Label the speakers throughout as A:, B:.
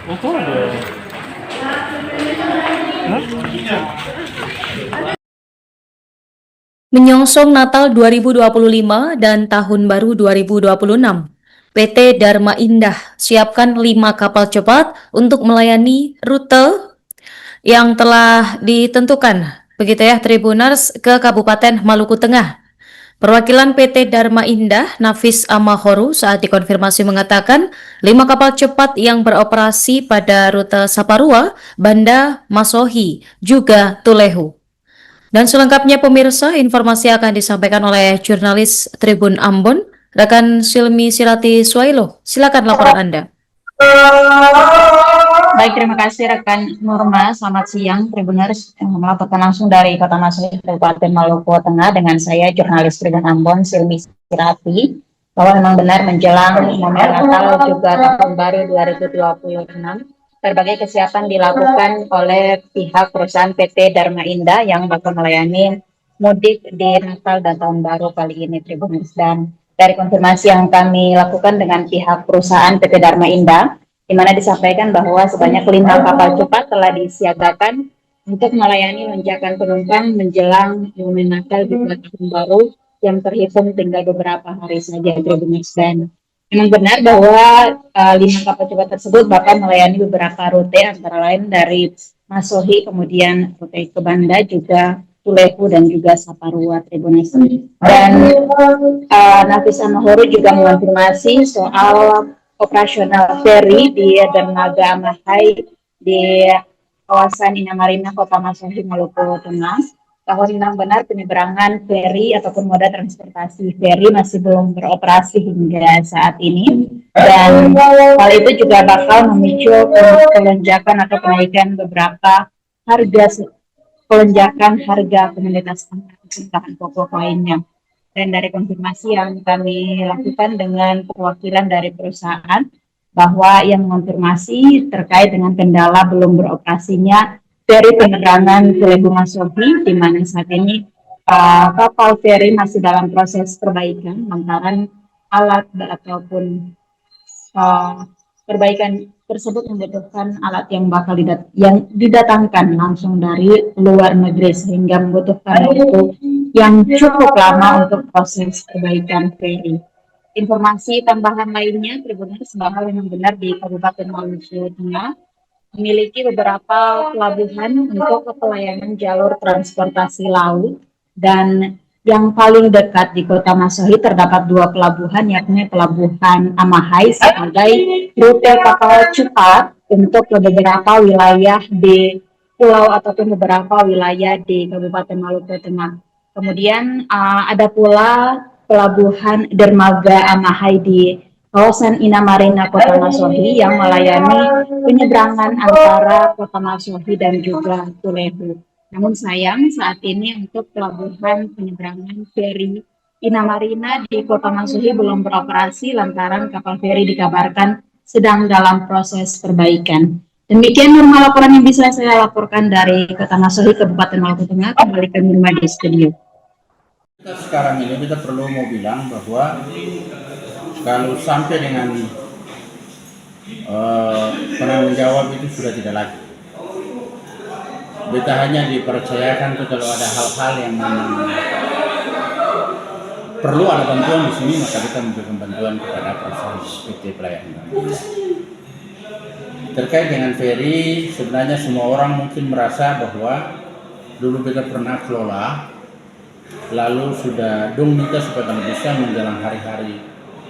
A: Apa ada?
B: Menyongsong Natal 2025 dan Tahun Baru 2026, PT Dharma Indah siapkan 5 kapal cepat untuk melayani rute yang telah ditentukan. Begitu ya, Tribuners, ke Kabupaten Maluku Tengah. Perwakilan PT Dharma Indah, Nafis Amahoru, saat dikonfirmasi mengatakan 5 kapal cepat yang beroperasi pada rute Saparua, Banda, Masohi, juga Tulehu. Dan selengkapnya pemirsa, informasi akan disampaikan oleh jurnalis Tribun Ambon, rekan Silmi Sirati Swailo. Silakan laporan Anda.
C: Baik, terima kasih rekan Nurma. Selamat siang, Tribuners. Melaporkan langsung dari Kota Masohi, Kabupaten Maluku Tengah dengan saya, jurnalis Tribun Ambon, Silmi Sirati. Bahwa memang benar menjelang momen Natal juga Tahun Baru 2026, berbagai kesiapan dilakukan oleh pihak perusahaan PT Dharma Indah yang bakal melayani mudik di Natal dan Tahun Baru kali ini, Tribuners. Dan dari konfirmasi yang kami lakukan dengan pihak perusahaan PT Dharma Indah, di mana disampaikan bahwa sebanyak 5 kapal cepat telah disiagakan untuk melayani lonjakan penumpang menjelang momen Natal dan Tahun Baru yang terhitung tinggal beberapa hari saja, Tribuners. Dan memang benar bahwa 5 kapal cepat tersebut bakal melayani beberapa rute, antara lain dari Masohi, kemudian rute ke Banda, juga Tulehu, dan juga Saparua, Tribuners. Dan Nafis Amahoru juga mengonfirmasi soal operasional feri di Dermaga Amahai di kawasan Inamarina, Kota Masohi, Maluku Tengah, bahwa memang benar penyeberangan feri ataupun moda transportasi feri masih belum beroperasi hingga saat ini, dan hal itu juga bakal memicu pelonjakan atau kenaikan beberapa harga komoditas bahan pokok lainnya. Dan dari konfirmasi yang kami lakukan dengan perwakilan dari perusahaan, bahwa yang mengonfirmasi terkait dengan kendala belum beroperasinya feri penyeberangan Tulehu Masohi, di mana saat ini kapal feri masih dalam proses perbaikan lantaran alat ataupun perbaikan tersebut membutuhkan alat yang bakal didatangkan langsung dari luar negeri, sehingga membutuhkan waktu yang cukup lama untuk proses perbaikan feri. Informasi tambahan lainnya, Tribuners, bahwa memang benar di Kabupaten Maluku Tengah memiliki beberapa pelabuhan untuk pelayanan jalur transportasi laut, dan yang paling dekat di Kota Masohi terdapat 2 pelabuhan, yakni Pelabuhan Amahai sebagai rute kapal cepat untuk beberapa wilayah di pulau ataupun beberapa wilayah di Kabupaten Maluku Tengah. Kemudian ada pula Pelabuhan Dermaga Amahai di kawasan Inamarina, Kota Masohi, yang melayani penyeberangan antara Kota Masohi dan juga Tulehu. Namun sayang saat ini untuk pelabuhan penyeberangan feri Inamarina di Kota Masohi belum beroperasi lantaran kapal feri dikabarkan sedang dalam proses perbaikan. Demikian Nurma laporan yang bisa saya laporkan dari Kota Masohi, Kabupaten Maluku Tengah. Kembali ke Nurma di studio.
A: Sekarang ini kita perlu mau bilang bahwa kalau sampai dengan penanggung jawab itu sudah tidak lagi. Kita hanya dipercayakan tuh kalau ada hal-hal yang memang perlu ada bantuan di sini, maka kita memberikan bantuan kepada perusahaan PT Pelayanan. Terkait dengan feri, sebenarnya semua orang mungkin merasa bahwa dulu kita pernah kelola, lalu sudah minta supaya bisa menjelang hari-hari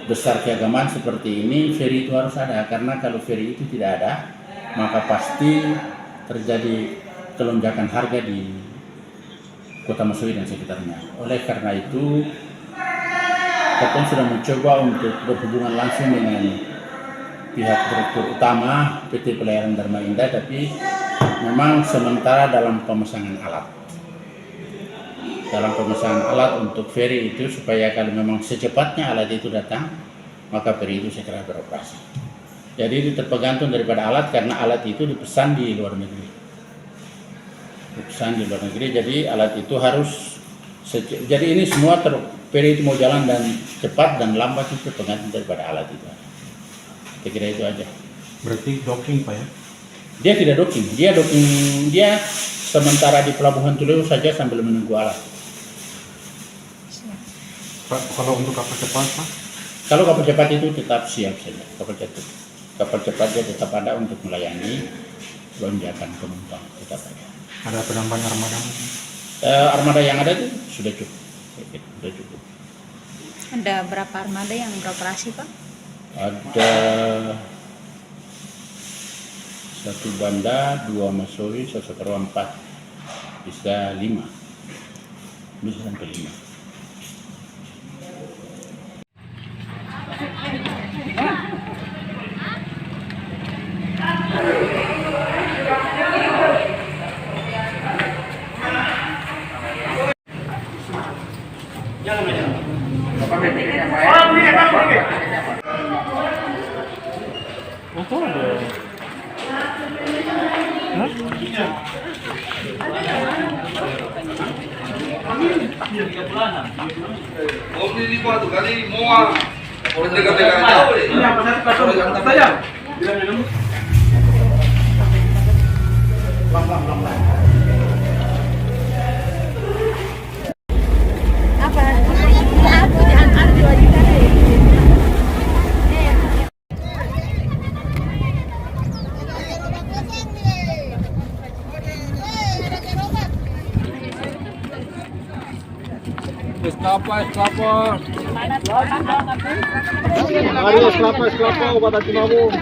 A: besar keagamaan seperti ini, feri itu harus ada, karena kalau feri itu tidak ada, maka pasti terjadi kelonjakan harga di Kota Masohi dan sekitarnya. Oleh karena itu, kita sudah mencoba untuk berhubungan langsung dengan pihak direktur utama PT Pelayaran Dharma Indah, tapi memang sementara dalam pemesanan alat. Dalam pemesanan alat untuk feri itu, supaya kalau memang secepatnya alat itu datang, maka feri itu segera beroperasi. Jadi itu tergantung daripada alat, karena alat itu dipesan di luar negeri. Jadi alat itu harus jadi ini semua feri itu mau jalan dan cepat dan lambat itu tergantung daripada alat itu. Saya kira itu aja.
D: Berarti docking Pak ya?
A: Dia tidak docking, dia sementara di Pelabuhan Tuleu saja sambil menunggu alat.
D: Pak, kalau untuk kapal cepat Pak?
A: Kalau kapal cepat itu tetap siap saja, kapal cepat dia tetap ada untuk melayani lonjakan penumpang, tetap ada.
D: Ada penambahan armada mungkin?
A: Armada yang ada itu sudah cukup, sudah cukup.
E: Ada berapa armada yang beroperasi, Pak?
A: Ada satu banda, 2 masori, 1 sekarang 4, bisa 5, bisa sampai 5.
F: Kelapa, obat anti mabuk.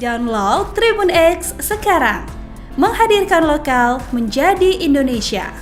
G: Download Tribun X sekarang, menghadirkan lokal menjadi Indonesia.